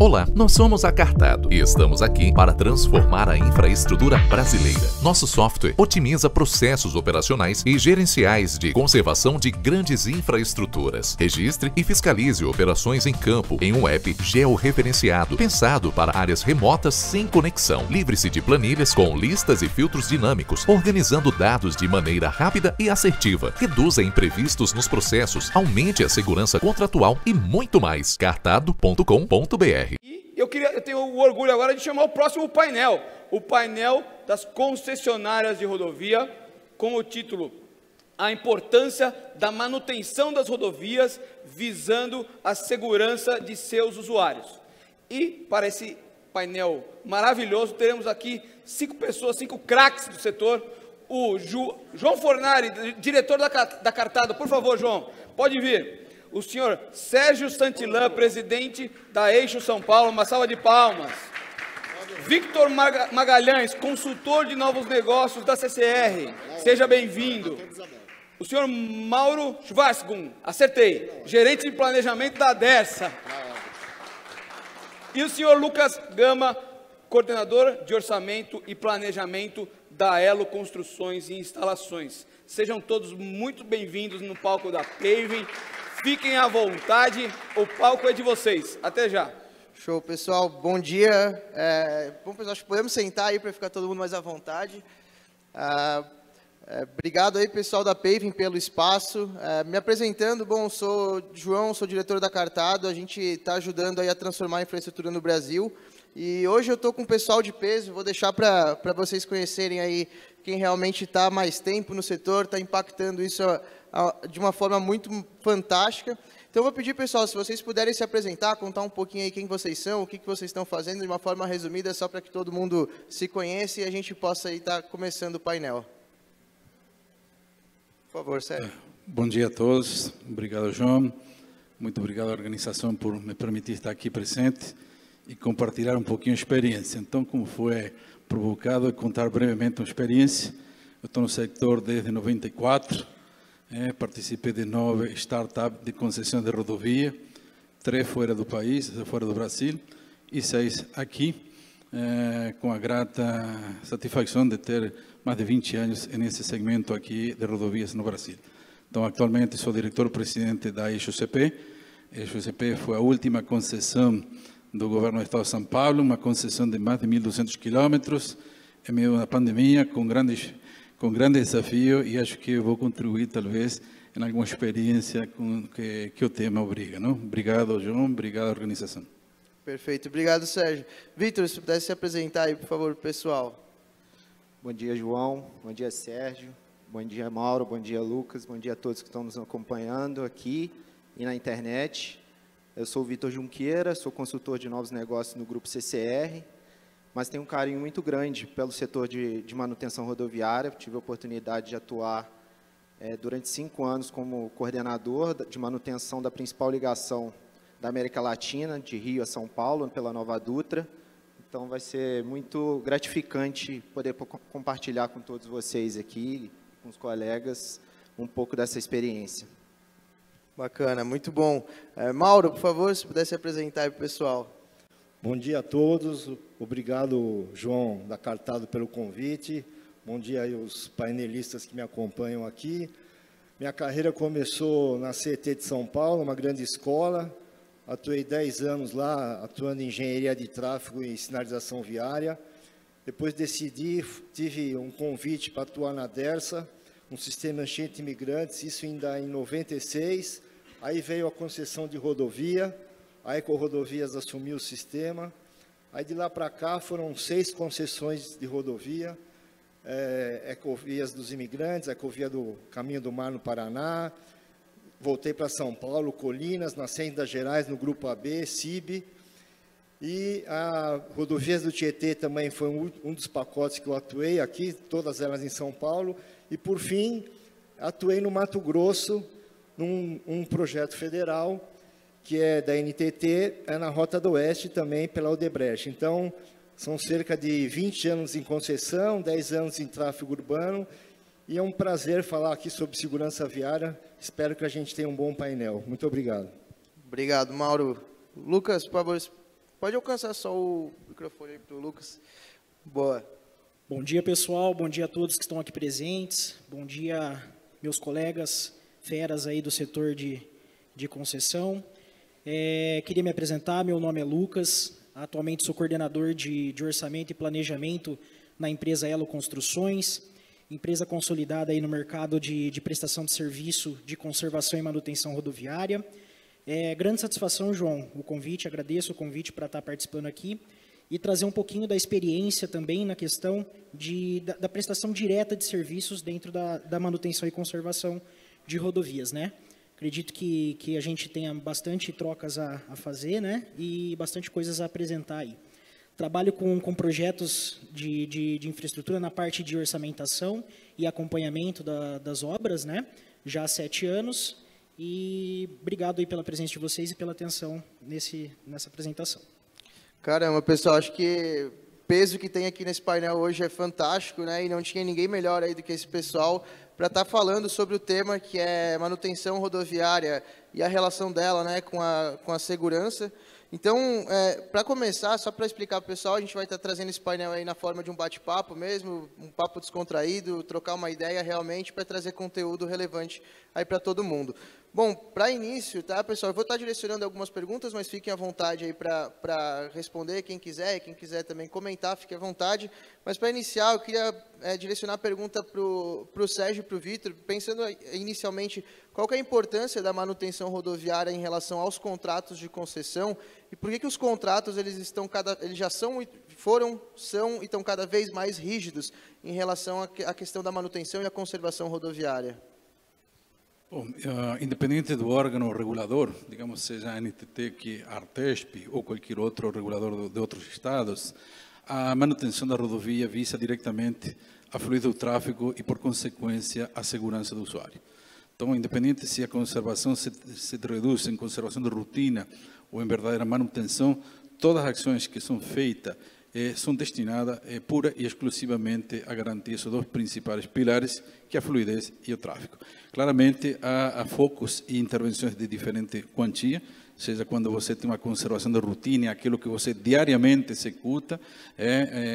Olá, nós somos a Cartado e estamos aqui para transformar a infraestrutura brasileira. Nosso software otimiza processos operacionais e gerenciais de conservação de grandes infraestruturas. Registre e fiscalize operações em campo em um app georreferenciado, pensado para áreas remotas sem conexão. Livre-se de planilhas com listas e filtros dinâmicos, organizando dados de maneira rápida e assertiva. Reduza imprevistos nos processos, aumente a segurança contratual e muito mais. Cartado.com.br. E eu tenho o orgulho agora de chamar o próximo painel, o painel das concessionárias de rodovia, com o título A Importância da Manutenção das Rodovias visando a segurança de seus usuários. E para esse painel maravilhoso, teremos aqui 5 pessoas, 5 craques do setor. O João Fornari, diretor da Cartado, por favor, João, pode vir. O senhor Sérgio Santillan, presidente da Eixo São Paulo, uma salva de palmas. Victor Magalhães, consultor de novos negócios da CCR, seja bem-vindo. O senhor Mauro Schwarzgun, acertei, gerente de planejamento da Dersa. E o senhor Lucas Gama, coordenador de orçamento e planejamento da Elo Construções e Instalações. Sejam todos muito bem-vindos no palco da Paving. Fiquem à vontade, o palco é de vocês. Até já. Show, pessoal. Bom dia. Bom, pessoal, acho que podemos sentar aí para ficar todo mundo mais à vontade. Obrigado aí, pessoal da Paving, pelo espaço. Me apresentando, bom, sou João, sou diretor da Cartado. A gente está ajudando aí a transformar a infraestrutura no Brasil. E hoje eu estou com um pessoal de peso, vou deixar para vocês conhecerem aí quem realmente está há mais tempo no setor, está impactando isso de uma forma muito fantástica. Então, eu vou pedir, pessoal, se vocês puderem se apresentar, contar um pouquinho aí quem vocês são, o que vocês estão fazendo, de uma forma resumida, só para que todo mundo se conheça e a gente possa estar começando o painel. Por favor, Sérgio. Bom dia a todos. Obrigado, João. Muito obrigado à organização por me permitir estar aqui presente e compartilhar um pouquinho a experiência. Então, como foi provocado, contar brevemente uma experiência. Eu estou no setor desde 94. Participei de 9 startups de concessão de rodovia, 3 fora do país, fora do Brasil, e 6 aqui, com a grata satisfação de ter mais de 20 anos nesse segmento aqui de rodovias no Brasil. Então, atualmente sou diretor-presidente da Eixo CP. A Eixo CP foi a última concessão do governo do Estado de São Paulo, uma concessão de mais de 1.200 quilômetros, em meio à pandemia, com grande desafio, e acho que eu vou contribuir, talvez, em alguma experiência que o tema obriga. Não? Obrigado, João, obrigado à organização. Perfeito, obrigado, Sérgio. Vitor, se pudesse se apresentar aí, por favor, pessoal. Bom dia, João, bom dia, Sérgio, bom dia, Mauro, bom dia, Lucas, bom dia a todos que estão nos acompanhando aqui e na internet. Eu sou o Vitor Junqueira, sou consultor de novos negócios no Grupo CCR, mas tenho um carinho muito grande pelo setor de manutenção rodoviária. Tive a oportunidade de atuar durante 5 anos como coordenador de manutenção da principal ligação da América Latina, de Rio a São Paulo, pela Nova Dutra. Então, vai ser muito gratificante poder compartilhar com todos vocês aqui, com os colegas, um pouco dessa experiência. Bacana, muito bom. Mauro, por favor, se pudesse apresentar aí para o pessoal. Bom dia a todos, obrigado, João, da Cartado, pelo convite. Bom dia aí aos painelistas que me acompanham aqui. Minha carreira começou na CET de São Paulo, uma grande escola. Atuei 10 anos lá, atuando em engenharia de tráfego e sinalização viária. Depois tive um convite para atuar na Dersa, um sistema enchente imigrantes, isso ainda em 96. Aí veio a concessão de rodovia. A Ecorodovias assumiu o sistema. Aí de lá para cá foram 6 concessões de rodovia, Ecovias dos Imigrantes, Ecovia do Caminho do Mar no Paraná, voltei para São Paulo, Colinas, Nascendas Gerais no Grupo AB, CIB, e a Rodovias do Tietê também foi um dos pacotes que eu atuei aqui, todas elas em São Paulo, e por fim atuei no Mato Grosso, num projeto federal, que é da NTT, na Rota do Oeste também pela Odebrecht. Então, são cerca de 20 anos em concessão, 10 anos em tráfego urbano, e é um prazer falar aqui sobre segurança viária. Espero que a gente tenha um bom painel. Muito obrigado. Obrigado, Mauro. Lucas, por favor, Pode alcançar só o microfone aí para o Lucas. Boa. Bom dia, pessoal. Bom dia a todos que estão aqui presentes. Bom dia, meus colegas feras aí do setor de concessão. Queria me apresentar. Meu nome é Lucas. Atualmente sou coordenador de orçamento e planejamento na empresa Elo Construções, empresa consolidada aí no mercado de prestação de serviço de conservação e manutenção rodoviária. Grande satisfação, João, o convite, agradeço o convite para estar participando aqui e trazer um pouquinho da experiência também na questão da prestação direta de serviços dentro da manutenção e conservação de rodovias, né? Acredito que a gente tenha bastante trocas a fazer, né? E bastante coisas a apresentar aí. Trabalho com projetos de infraestrutura na parte de orçamentação e acompanhamento das obras, né? Já há 7 anos. E obrigado aí pela presença de vocês e pela atenção nessa apresentação. Caramba, pessoal, acho que o peso que tem aqui nesse painel hoje é fantástico, né? E não tinha ninguém melhor aí do que esse pessoal para estar falando sobre o tema que é manutenção rodoviária e a relação dela, né, com a segurança. Então, para começar, só para explicar para o pessoal, a gente vai estar trazendo esse painel aí na forma de um bate-papo mesmo, um papo descontraído, trocar uma ideia realmente para trazer conteúdo relevante aí para todo mundo. Bom, para início, tá, pessoal, eu vou estar direcionando algumas perguntas, mas fiquem à vontade aí para responder, quem quiser também comentar, fique à vontade. Mas para iniciar, eu queria direcionar a pergunta para o Sérgio e para o Vitor, pensando inicialmente qual que é a importância da manutenção rodoviária em relação aos contratos de concessão e por que os contratos eles já são e estão cada vez mais rígidos em relação à questão da manutenção e à conservação rodoviária. Bom, independente do órgão regulador, digamos, seja a NTT, que a Artesp ou qualquer outro regulador de outros estados, a manutenção da rodovia visa diretamente a fluidez do tráfego e, por consequência, a segurança do usuário. Então, independente se a conservação se reduz em conservação de rotina ou em verdadeira manutenção, todas as ações que são feitas são destinadas pura e exclusivamente a garantir esses dois principais pilares, que é a fluidez e o tráfego. Claramente, há focos e intervenções de diferente quantia, seja quando você tem uma conservação de rotina, aquilo que você diariamente executa,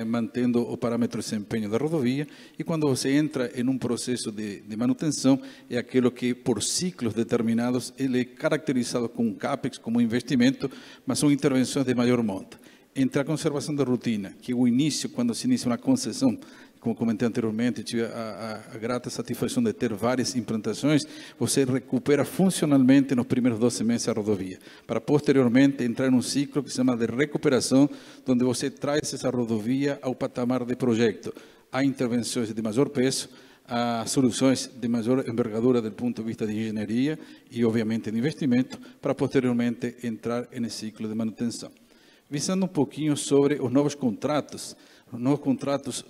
mantendo o parâmetro de desempenho da rodovia, e quando você entra em um processo de manutenção, é aquilo que, por ciclos determinados, ele é caracterizado como CAPEX, como investimento, mas são intervenções de maior monta. Entre a conservação da rotina, que é o início, quando se inicia uma concessão, como comentei anteriormente, tive a grata satisfação de ter várias implantações, você recupera funcionalmente nos primeiros 12 meses a rodovia, para posteriormente entrar num ciclo que se chama de recuperação, onde você traz essa rodovia ao patamar de projeto. Há intervenções de maior peso, há soluções de maior envergadura do ponto de vista de engenharia e, obviamente, de investimento, para posteriormente entrar nesse ciclo de manutenção. Visando um pouquinho sobre os novos contratos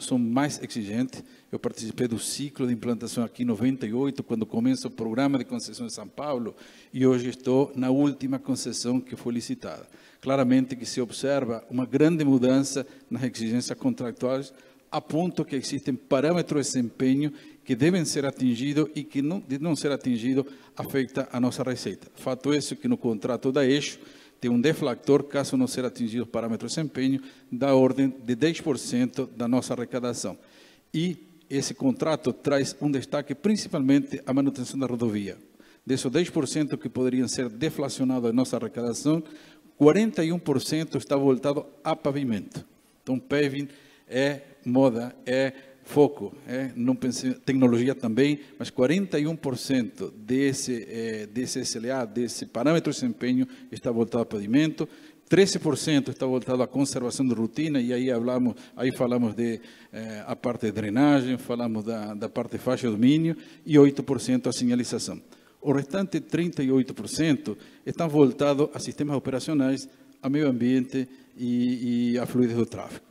são mais exigentes. Eu participei do ciclo de implantação aqui em 98, quando começa o programa de concessão de São Paulo, e hoje estou na última concessão que foi licitada. Claramente que se observa uma grande mudança nas exigências contratuais, a ponto que existem parâmetros de desempenho que devem ser atingidos e que, de não ser atingido, afeta a nossa receita. Fato é que no contrato da Eixo, tem um deflator, caso não ser atingido o parâmetro de desempenho, da ordem de 10% da nossa arrecadação. E esse contrato traz um destaque principalmente à manutenção da rodovia. Desses 10% que poderiam ser deflacionados da nossa arrecadação, 41% está voltado a pavimento. Então, paving é moda, é foco, não pensei, tecnologia também, mas 41% desse SLA, desse parâmetro de desempenho, está voltado a pavimento, 13% está voltado à conservação de rotina, e aí falamos a parte de drenagem, falamos da parte de faixa de domínio, e 8% a sinalização. O restante 38% estão voltados a sistemas operacionais, a meio ambiente e a fluidez do tráfego.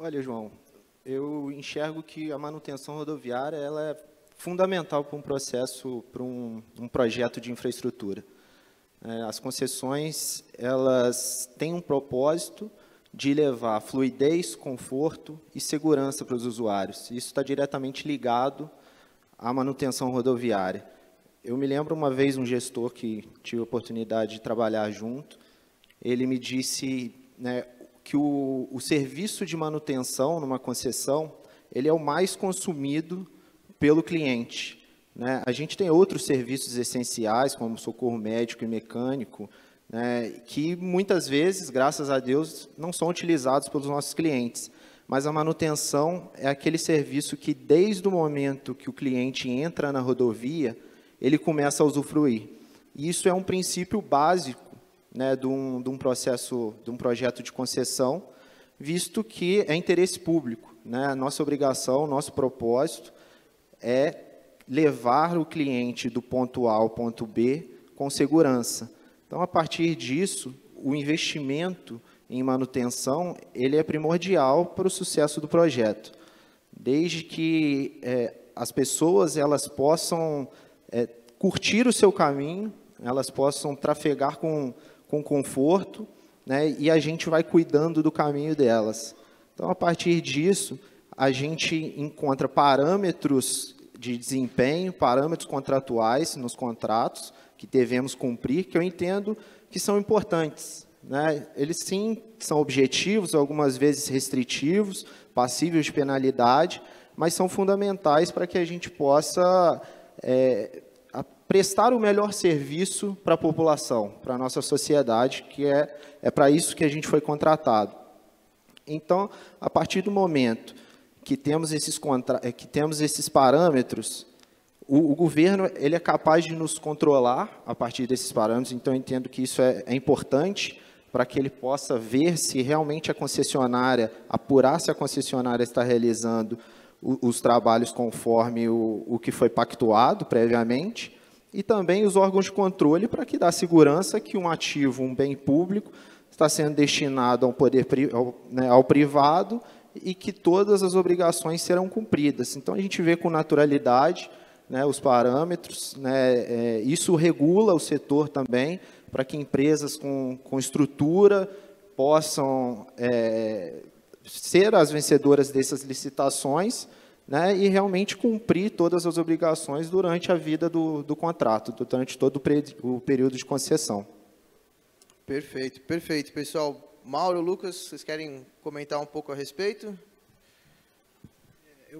Olha, João, eu enxergo que a manutenção rodoviária ela é fundamental para um processo, para um projeto de infraestrutura. As concessões, elas têm um propósito de levar fluidez, conforto e segurança para os usuários. Isso está diretamente ligado à manutenção rodoviária. Eu me lembro uma vez um gestor que tive a oportunidade de trabalhar junto, ele me disse, né, que o serviço de manutenção numa concessão, ele é o mais consumido pelo cliente, né? A gente tem outros serviços essenciais, como socorro médico e mecânico, né, que muitas vezes, graças a Deus, não são utilizados pelos nossos clientes. Mas a manutenção é aquele serviço que, desde o momento que o cliente entra na rodovia, ele começa a usufruir. E isso é um princípio básico, né, de um projeto de concessão, visto que é interesse público, né? Nossa obrigação, nosso propósito é levar o cliente do ponto A ao ponto B com segurança. Então, a partir disso, o investimento em manutenção, ele é primordial para o sucesso do projeto. Desde que as pessoas elas possam curtir o seu caminho, elas possam trafegar com conforto, né, e a gente vai cuidando do caminho delas. Então, a partir disso, a gente encontra parâmetros de desempenho, parâmetros contratuais nos contratos que devemos cumprir, que eu entendo que são importantes, né? Eles sim são objetivos, algumas vezes restritivos, passíveis de penalidade, mas são fundamentais para que a gente possa prestar o melhor serviço para a população, para a nossa sociedade, que é para isso que a gente foi contratado. Então, a partir do momento que temos esses parâmetros, o governo ele é capaz de nos controlar a partir desses parâmetros, então eu entendo que isso é importante para que ele possa ver se realmente a concessionária, apurar se a concessionária está realizando os trabalhos conforme o que foi pactuado previamente, e também os órgãos de controle para que dá segurança que um ativo, um bem público, está sendo destinado ao privado e que todas as obrigações serão cumpridas. Então, a gente vê com naturalidade, né, os parâmetros, né, isso regula o setor também, para que empresas com estrutura possam ser as vencedoras dessas licitações, né, e realmente cumprir todas as obrigações durante a vida do contrato, durante todo o período de concessão. Perfeito, perfeito. Pessoal, Mauro, Lucas, vocês querem comentar um pouco a respeito?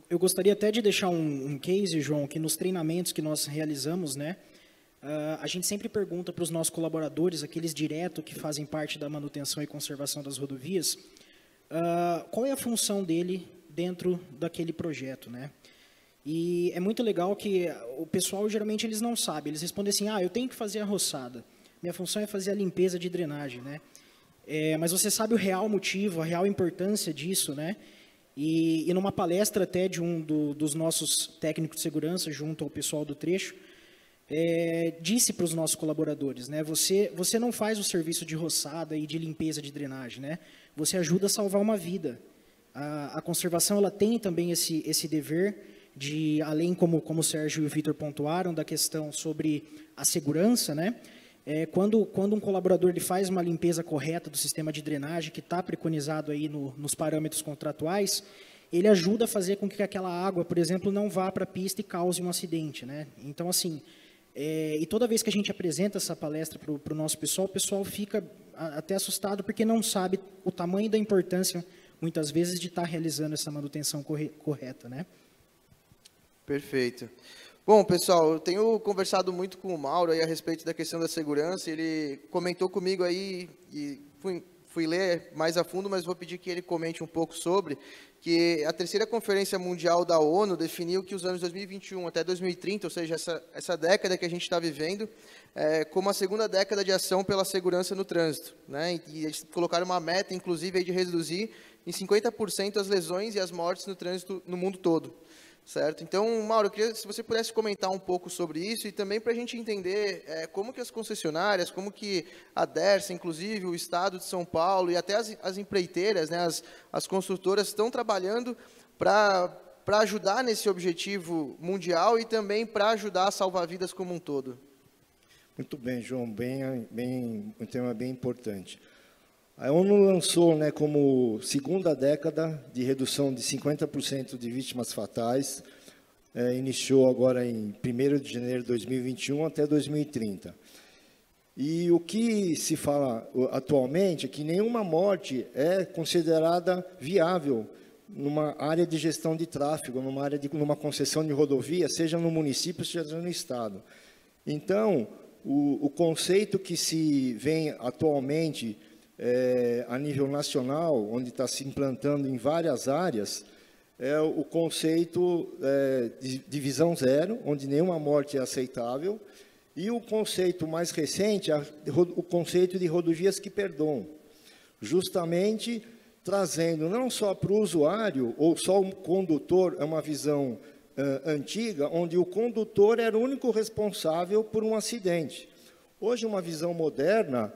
Eu gostaria até de deixar um case, João, que nos treinamentos que nós realizamos, né, a gente sempre pergunta para os nossos colaboradores, aqueles direto que fazem parte da manutenção e conservação das rodovias, qual é a função dele dentro daquele projeto, né? E é muito legal que o pessoal, geralmente, eles não sabem. Eles respondem assim, eu tenho que fazer a roçada. Minha função é fazer a limpeza de drenagem, né? Mas você sabe o real motivo, a real importância disso, né? E numa palestra até de dos nossos técnicos de segurança, junto ao pessoal do trecho, disse para os nossos colaboradores, né? Você não faz o serviço de roçada e de limpeza de drenagem, né? Você ajuda a salvar uma vida. A conservação ela tem também esse dever de, além como o Sérgio e o Vitor pontuaram, da questão sobre a segurança, né? Quando um colaborador ele faz uma limpeza correta do sistema de drenagem, que está preconizado aí nos parâmetros contratuais, ele ajuda a fazer com que aquela água, por exemplo, não vá para a pista e cause um acidente, né? Então, assim, e toda vez que a gente apresenta essa palestra para o nosso pessoal, o pessoal fica até assustado porque não sabe o tamanho da importância, muitas vezes, de estar realizando essa manutenção correta, né? Perfeito. Bom, pessoal, eu tenho conversado muito com o Mauro aí a respeito da questão da segurança. Ele comentou comigo aí, e fui ler mais a fundo, mas vou pedir que ele comente um pouco sobre, que a terceira Conferência Mundial da ONU definiu que os anos 2021 até 2030, ou seja, essa década que a gente está vivendo, como a segunda década de ação pela segurança no trânsito, né? E eles colocaram uma meta, inclusive, aí de reduzir em 50% as lesões e as mortes no trânsito no mundo todo. Certo? Então, Mauro, eu queria se você pudesse comentar um pouco sobre isso e também para a gente entender como que as concessionárias, como que a Dersa, inclusive o Estado de São Paulo e até as empreiteiras, né, as construtoras estão trabalhando para ajudar nesse objetivo mundial e também para ajudar a salvar vidas como um todo. Muito bem, João, um tema bem importante. A ONU lançou, né, como segunda década de redução de 50% de vítimas fatais, iniciou agora em 1º de janeiro de 2021 até 2030. E o que se fala atualmente é que nenhuma morte é considerada viável numa área de gestão de tráfego, numa concessão de rodovia, seja no município, seja no estado. Então, o conceito que se vem atualmente a nível nacional, onde está se implantando em várias áreas, é o conceito de divisão zero, onde nenhuma morte é aceitável, e o conceito mais recente é o conceito de rodovias que perdoam, justamente trazendo não só para o usuário, ou só o condutor, é uma visão antiga, onde o condutor era o único responsável por um acidente. Hoje, uma visão moderna,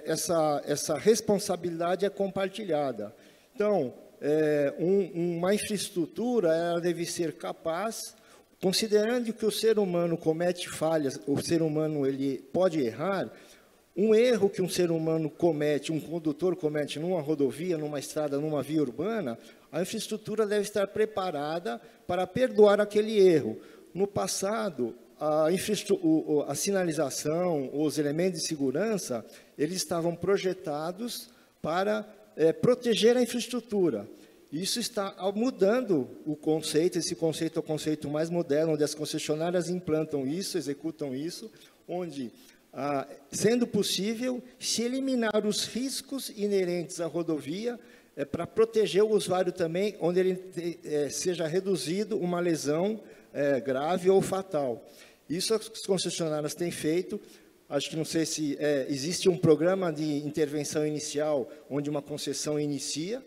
essa responsabilidade é compartilhada. Então, uma infraestrutura ela deve ser capaz, considerando que o ser humano comete falhas, o ser humano ele pode errar, um erro que um ser humano comete, um condutor comete numa rodovia, numa estrada, numa via urbana, a infraestrutura deve estar preparada para perdoar aquele erro. No passado, a sinalização, os elementos de segurança, eles estavam projetados para proteger a infraestrutura. Isso está mudando o conceito, esse conceito é o conceito mais moderno, onde as concessionárias implantam isso, executam isso, onde, sendo possível, se eliminar os riscos inerentes à rodovia, para proteger o usuário também, onde ele seja reduzido uma lesão grave ou fatal. Isso as concessionárias têm feito. Acho que não sei se existe um programa de intervenção inicial, onde uma concessão inicia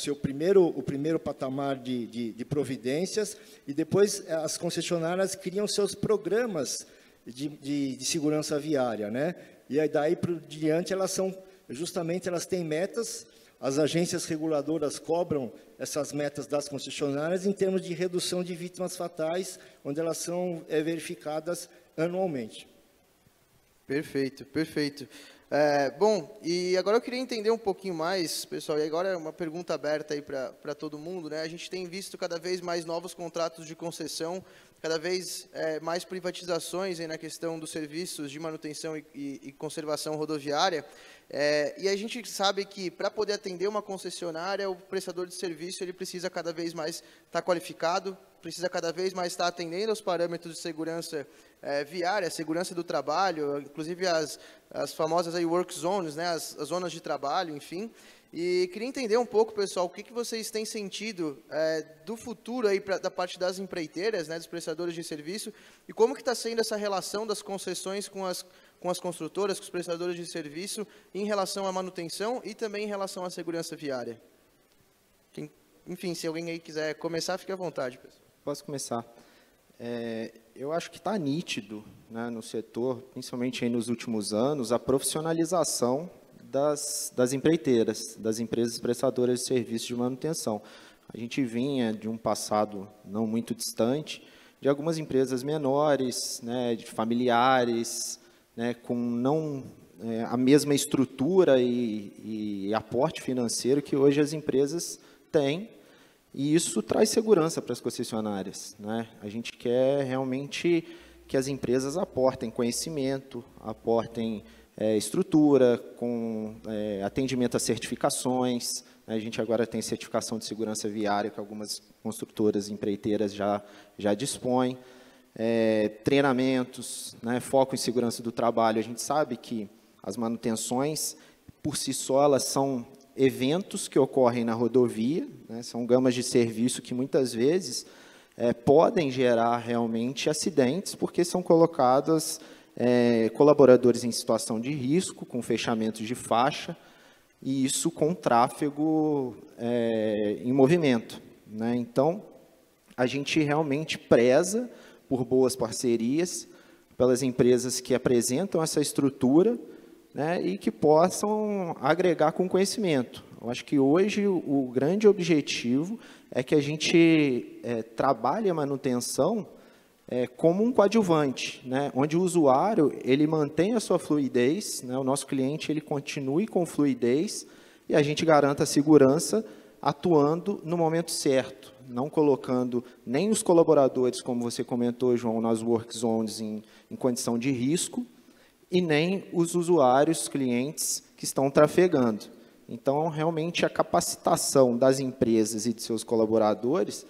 o primeiro patamar de providências, e depois as concessionárias criam seus programas de segurança viária, né? E aí, daí por diante, elas têm metas, as agências reguladoras cobram essas metas das concessionárias em termos de redução de vítimas fatais, onde elas são verificadas anualmente. Perfeito, perfeito. Bom, e agora eu queria entender um pouquinho mais, pessoal, e agora é uma pergunta aberta aí para todo mundo, né? A gente tem visto cada vez mais novos contratos de concessão, cada vez mais privatizações aí na questão dos serviços de manutenção e conservação rodoviária, e a gente sabe que para poder atender uma concessionária, o prestador de serviço ele precisa cada vez mais estar qualificado, precisa cada vez mais estar atendendo aos parâmetros de segurança viária, segurança do trabalho, inclusive as famosas aí work zones, né, as zonas de trabalho, enfim. E queria entender um pouco, pessoal, o que vocês têm sentido do futuro aí da parte das empreiteiras, né, dos prestadores de serviço, e como que está sendo essa relação das concessões com as construtoras, com os prestadores de serviço, em relação à manutenção e também em relação à segurança viária. Enfim, se alguém aí quiser começar, fique à vontade, pessoal. Posso começar? Eu acho que está nítido, né, no setor, principalmente aí nos últimos anos, a profissionalização das empreiteiras, das empresas prestadoras de serviços de manutenção. A gente vinha de um passado não muito distante, de algumas empresas menores, né, de familiares, né, com não a mesma estrutura e aporte financeiro que hoje as empresas têm, e isso traz segurança para as concessionárias, né? A gente quer realmente que as empresas aportem conhecimento, aportem estrutura, com atendimento a certificações. A gente agora tem certificação de segurança viária, que algumas construtoras empreiteiras já dispõem. Treinamentos, né, foco em segurança do trabalho. A gente sabe que as manutenções, por si só, elas são eventos que ocorrem na rodovia, né, são gamas de serviço que muitas vezes podem gerar realmente acidentes, porque são colocados colaboradores em situação de risco, com fechamento de faixa, e isso com tráfego em movimento, né? Então, a gente realmente preza por boas parcerias, pelas empresas que apresentam essa estrutura, né, e que possam agregar com conhecimento. Eu acho que hoje o grande objetivo é que a gente trabalhe a manutenção como um coadjuvante, né, onde o usuário ele mantém a sua fluidez, né, o nosso cliente ele continue com fluidez e a gente garanta a segurança atuando no momento certo, não colocando nem os colaboradores, como você comentou, João, nas work zones em condição de risco, e nem os usuários, clientes que estão trafegando. Então, realmente, a capacitação das empresas e de seus colaboradores,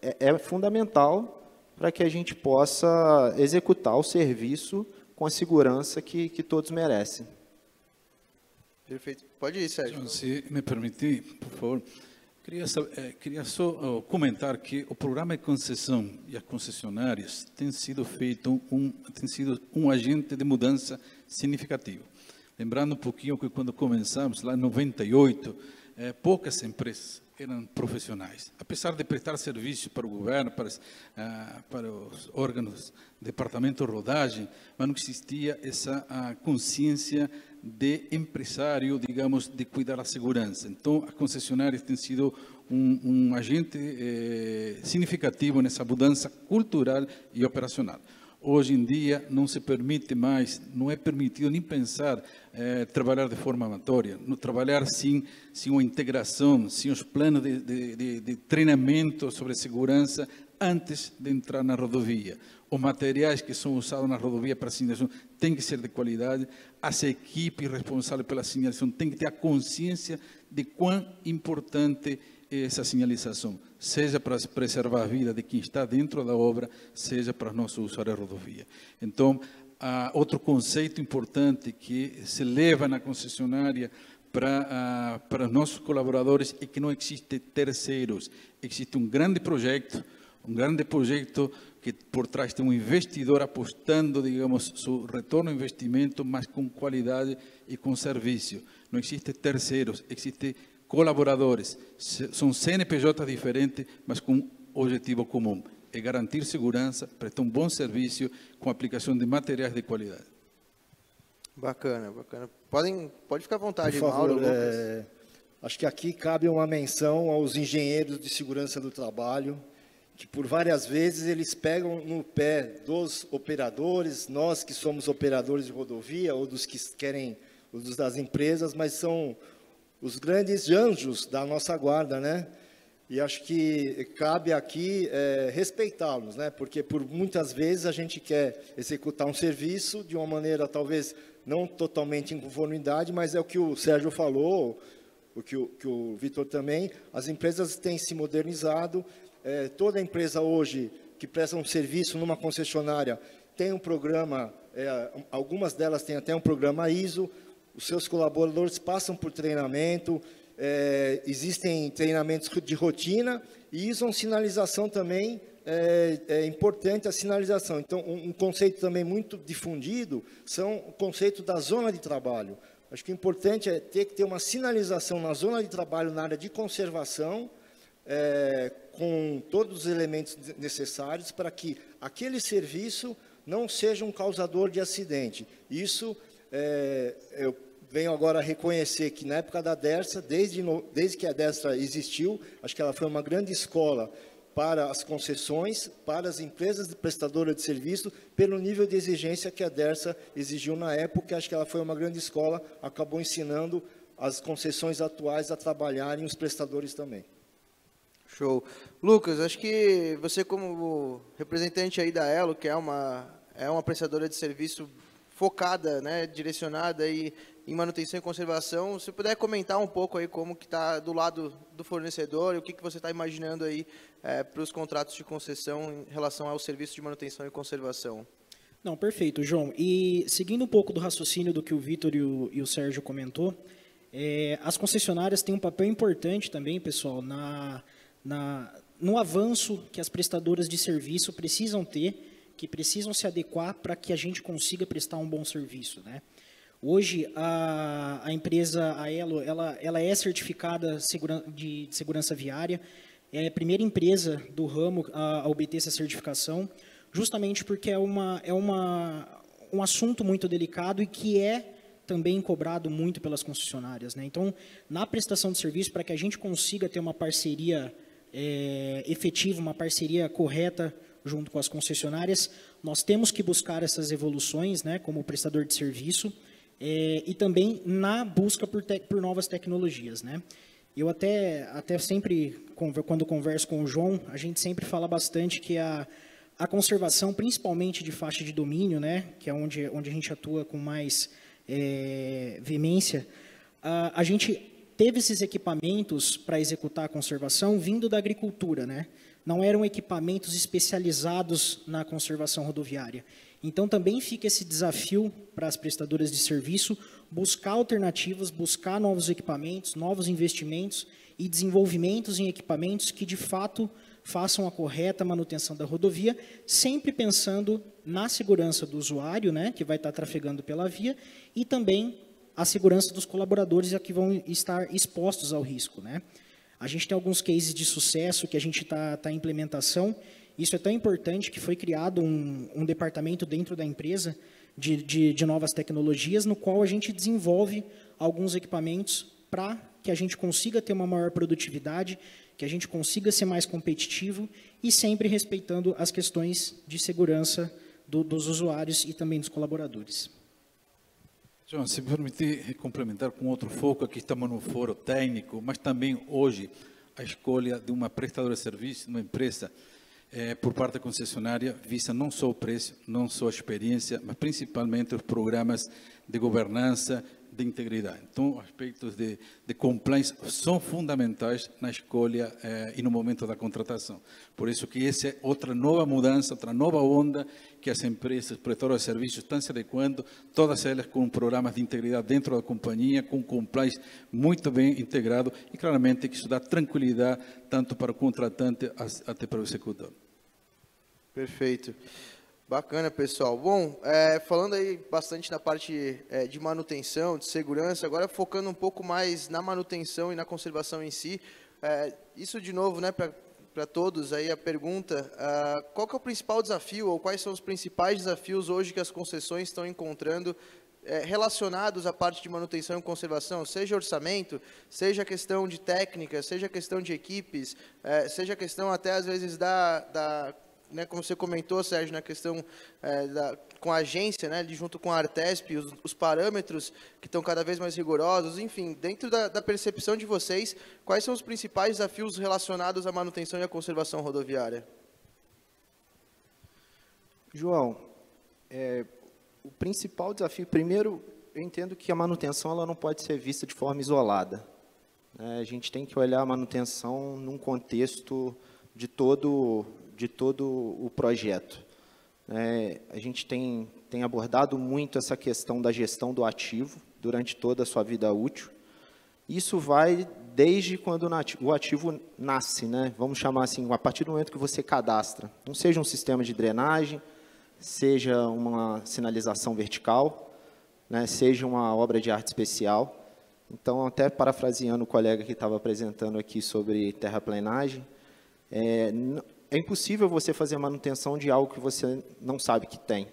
é fundamental para que a gente possa executar o serviço com a segurança que todos merecem. Perfeito. Pode ir, Sérgio. Se me permitir, por favor, queria só comentar que o programa de concessão e as concessionárias tem sido um agente de mudança significativo. Lembrando um pouquinho que quando começamos, lá em 98, poucas empresas eram profissionais. Apesar de prestar serviço para o governo, para os órgãos, departamento de rodagem, mas não existia essa consciência de empresário, digamos, de cuidar da segurança. Então, as concessionárias têm sido um agente significativo nessa mudança cultural e operacional. Hoje em dia não se permite mais, não é permitido nem pensar trabalhar de forma amatória, trabalhar sem uma integração, sem os planos de treinamento sobre segurança antes de entrar na rodovia. Os materiais que são usados na rodovia para sinalização têm que ser de qualidade, as equipes responsáveis pela sinalização têm que ter a consciência de quão importante é essa sinalização, seja para preservar a vida de quem está dentro da obra, seja para nossos usuários da rodovia. Então, outro conceito importante que se leva na concessionária para nossos colaboradores é que não existe terceiros, existe um grande projeto que por trás tem um investidor apostando, digamos, seu retorno ao investimento, mas com qualidade e com serviço. Não existe terceiros, existe colaboradores. São CNPJ diferentes, mas com objetivo comum. É garantir segurança, prestar um bom serviço com aplicação de materiais de qualidade. Bacana, bacana. Pode ficar à vontade, por favor, Mauro, Lucas. Acho que aqui cabe uma menção aos engenheiros de segurança do trabalho, que por várias vezes eles pegam no pé dos operadores, nós que somos operadores de rodovia, ou dos que querem, ou dos das empresas, mas são os grandes anjos da nossa guarda, né? E acho que cabe aqui respeitá-los, né? Porque por muitas vezes a gente quer executar um serviço de uma maneira talvez não totalmente em conformidade, mas é o que o Sérgio falou, o que o Vitor também. As empresas têm se modernizado. Toda empresa hoje que presta um serviço numa concessionária tem um programa, algumas delas têm até um programa ISO. Os seus colaboradores passam por treinamento, existem treinamentos de rotina e isso é uma sinalização também, é importante a sinalização. Então, um conceito também muito difundido são o conceito da zona de trabalho. Acho que o importante é ter que ter uma sinalização na zona de trabalho, na área de conservação, com todos os elementos necessários para que aquele serviço não seja um causador de acidente. Isso eu venho agora a reconhecer que na época da Dersa, desde que a Dersa existiu, acho que ela foi uma grande escola para as concessões, para as empresas prestadoras de serviço, pelo nível de exigência que a Dersa exigiu na época. Acho que ela foi uma grande escola, acabou ensinando as concessões atuais a trabalharem, os prestadores também. Show. Lucas, acho que você como representante aí da Elo, que é uma prestadora de serviço focada, né, direcionada aí em manutenção e conservação, se puder comentar um pouco aí como que está do lado do fornecedor e o que você está imaginando aí para os contratos de concessão em relação ao serviço de manutenção e conservação. Não, perfeito, João. E seguindo um pouco do raciocínio do que o Vitor e o Sérgio comentou, as concessionárias têm um papel importante também, pessoal, no avanço que as prestadoras de serviço precisam ter, que precisam se adequar para que a gente consiga prestar um bom serviço, né? Hoje, a empresa, a Elo, ela é certificada de segurança viária, é a primeira empresa do ramo a obter essa certificação, justamente porque é um assunto muito delicado e que é também cobrado muito pelas concessionárias, né? Então, na prestação de serviço, para que a gente consiga ter uma parceria efetiva, uma parceria correta junto com as concessionárias, nós temos que buscar essas evoluções, né, como prestador de serviço, e também na busca por novas tecnologias, né? Eu até sempre, quando converso com o João, a gente sempre fala bastante que a a conservação, principalmente de faixa de domínio, né, que é onde a gente atua com mais veemência, a gente teve esses equipamentos para executar a conservação vindo da agricultura, né? Não eram equipamentos especializados na conservação rodoviária. Então, também fica esse desafio para as prestadoras de serviço buscar alternativas, buscar novos equipamentos, novos investimentos e desenvolvimentos em equipamentos que, de fato, façam a correta manutenção da rodovia, sempre pensando na segurança do usuário, né, que vai estar trafegando pela via, e também a segurança dos colaboradores que vão estar expostos ao risco, né? A gente tem alguns cases de sucesso que a gente está em implementação. Isso é tão importante que foi criado um departamento dentro da empresa de novas tecnologias, no qual a gente desenvolve alguns equipamentos para que a gente consiga ter uma maior produtividade, que a gente consiga ser mais competitivo e sempre respeitando as questões de segurança dos usuários e também dos colaboradores. João, se me permitir complementar com outro foco, aqui estamos no foro técnico, mas também hoje a escolha de uma prestadora de serviço, de uma empresa, por parte da concessionária, visa não só o preço, não só a experiência, mas principalmente os programas de governança, de integridade. Então, aspectos de compliance são fundamentais na escolha e no momento da contratação. Por isso que essa é outra nova mudança, outra nova onda que as empresas prestadoras de serviços estão se adequando, todas elas com programas de integridade dentro da companhia, com compliance muito bem integrado e claramente que isso dá tranquilidade tanto para o contratante até para o executor. Perfeito. Bacana, pessoal. Bom, falando aí bastante na parte de manutenção, de segurança, agora focando um pouco mais na manutenção e na conservação em si. Isso, de novo, né, para todos, aí a pergunta, qual que é o principal desafio, ou quais são os principais desafios hoje que as concessões estão encontrando relacionados à parte de manutenção e conservação, seja orçamento, seja questão de técnica, seja questão de equipes, seja questão até, às vezes, né, como você comentou, Sérgio, na questão com a agência, né, junto com a Artesp, os parâmetros que estão cada vez mais rigorosos, enfim, dentro da percepção de vocês, quais são os principais desafios relacionados à manutenção e à conservação rodoviária? João, o principal desafio, primeiro, eu entendo que a manutenção ela não pode ser vista de forma isolada. A gente tem que olhar a manutenção num contexto de todo o projeto. A gente tem abordado muito essa questão da gestão do ativo durante toda a sua vida útil. Isso vai desde quando o ativo nasce, né? Vamos chamar assim, a partir do momento que você cadastra. Não seja um sistema de drenagem, seja uma sinalização vertical, né? Seja uma obra de arte especial. Então, até parafraseando o colega que estava apresentando aqui sobre terraplenagem, é impossível você fazer manutenção de algo que você não sabe que tem.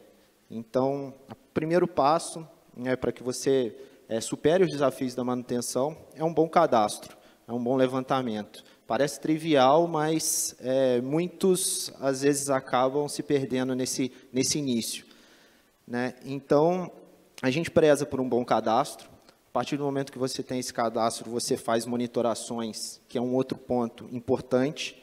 Então, o primeiro passo, né, para que você supere os desafios da manutenção é um bom cadastro, é um bom levantamento. Parece trivial, mas muitos, às vezes, acabam se perdendo nesse início, né? Então, a gente preza por um bom cadastro. A partir do momento que você tem esse cadastro, você faz monitorações, que é um outro ponto importante.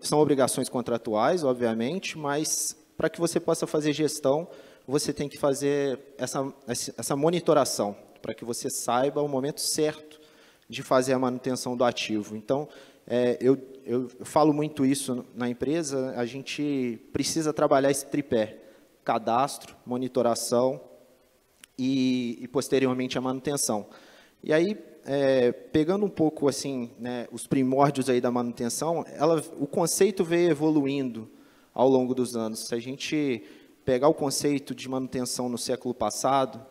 São obrigações contratuais, obviamente, mas para que você possa fazer gestão, você tem que fazer essa monitoração, para que você saiba o momento certo de fazer a manutenção do ativo. Então, eu falo muito isso na empresa, a gente precisa trabalhar esse tripé: cadastro, monitoração e posteriormente, a manutenção. E aí, pegando um pouco assim, né, os primórdios aí da manutenção, o conceito veio evoluindo ao longo dos anos. Se a gente pegar o conceito de manutenção no século passado,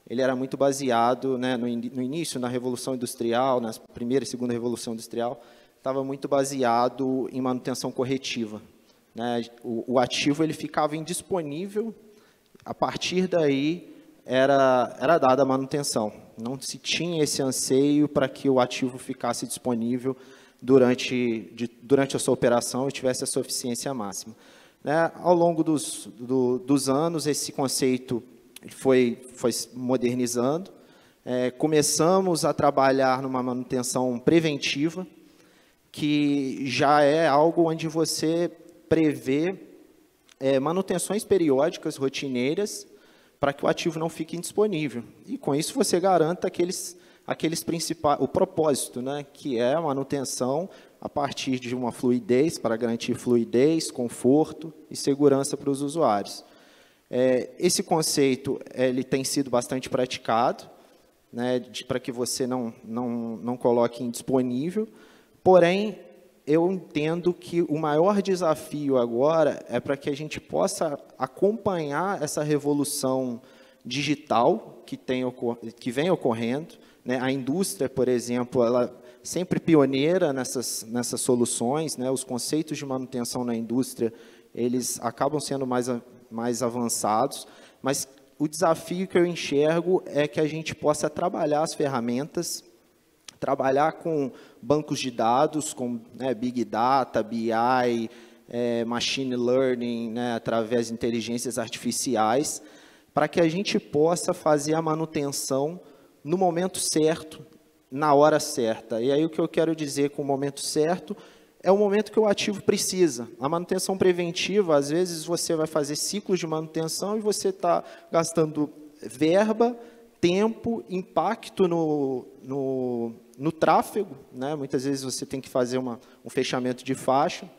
ele era muito baseado, né, no início, na Revolução Industrial, na primeira e segunda Revolução Industrial, estava muito baseado em manutenção corretiva, né? O ativo ele ficava indisponível, a partir daí era dada a manutenção. Não se tinha esse anseio para que o ativo ficasse disponível durante a sua operação e tivesse a sua eficiência máxima, né? Ao longo dos anos, esse conceito foi modernizando. Começamos a trabalhar numa manutenção preventiva, que já é algo onde você prevê manutenções periódicas, rotineiras, para que o ativo não fique indisponível. E, com isso, você garanta aqueles principais, o propósito, né, que é a manutenção a partir de uma fluidez, para garantir fluidez, conforto e segurança para os usuários. Esse conceito ele tem sido bastante praticado, né, para que você não coloque indisponível, porém, eu entendo que o maior desafio agora é para que a gente possa acompanhar essa revolução digital que vem ocorrendo, né? A indústria, por exemplo, ela sempre pioneira nessas soluções, né? Os conceitos de manutenção na indústria, eles acabam sendo mais avançados, mas o desafio que eu enxergo é que a gente possa trabalhar as ferramentas, trabalhar com bancos de dados, com Big Data, BI, Machine Learning, né, através de inteligências artificiais, para que a gente possa fazer a manutenção no momento certo, na hora certa. E aí o que eu quero dizer com o momento certo é o momento que o ativo precisa. A manutenção preventiva, às vezes você vai fazer ciclos de manutenção e você está gastando verba, tempo, impacto no tráfego, né? Muitas vezes você tem que fazer um fechamento de faixa,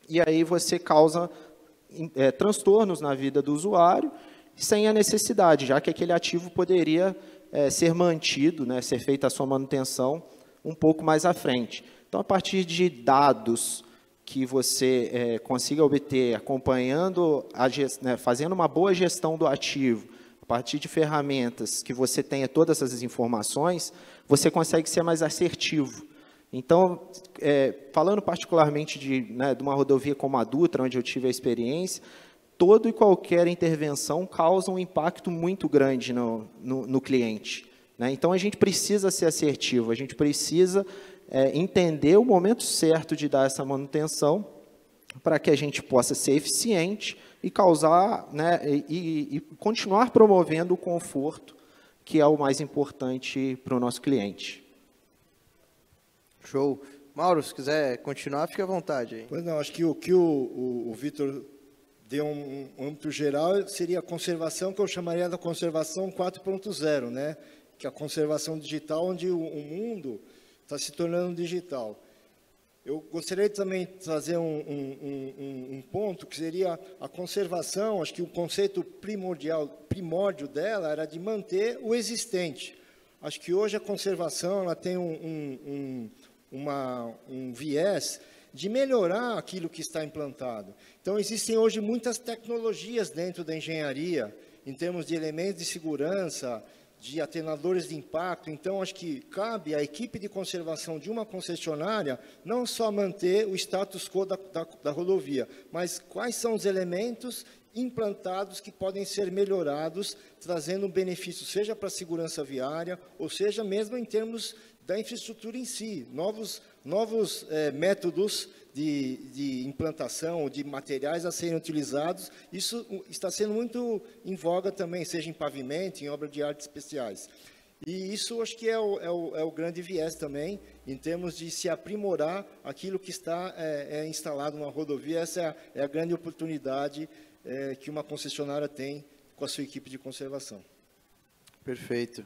e aí você causa transtornos na vida do usuário, sem a necessidade, já que aquele ativo poderia ser mantido, né? Ser feita a sua manutenção um pouco mais à frente. Então, a partir de dados que você consiga obter, acompanhando, fazendo uma boa gestão do ativo, a partir de ferramentas que você tenha todas essas informações, você consegue ser mais assertivo. Então, falando particularmente de uma rodovia como a Dutra, onde eu tive a experiência, toda e qualquer intervenção causa um impacto muito grande no cliente, né? Então, a gente precisa ser assertivo, a gente precisa entender o momento certo de dar essa manutenção para que a gente possa ser eficiente e causar, né, e continuar promovendo o conforto, que é o mais importante para o nosso cliente. Show. Mauro, se quiser continuar, fique à vontade aí. Pois não, acho que o que o Vitor deu um âmbito geral seria a conservação, que eu chamaria da conservação 4.0, né? Que é a conservação digital, onde o mundo está se tornando digital. Eu gostaria de também trazer um ponto, que seria a conservação. Acho que o conceito primórdio dela era de manter o existente. Acho que hoje a conservação ela tem um viés de melhorar aquilo que está implantado. Então, existem hoje muitas tecnologias dentro da engenharia, em termos de elementos de segurança, de atenuadores de impacto. Então, acho que cabe à equipe de conservação de uma concessionária não só manter o status quo da rodovia, mas quais são os elementos implantados que podem ser melhorados, trazendo um benefício, seja para a segurança viária, ou seja mesmo em termos da infraestrutura em si, novos métodos de implantação, de materiais a serem utilizados. Isso está sendo muito em voga também, seja em pavimento, em obra de artes especiais. E isso acho que é o grande viés também, em termos de se aprimorar aquilo que está instalado numa rodovia. Essa é a grande oportunidade que uma concessionária tem com a sua equipe de conservação. Perfeito.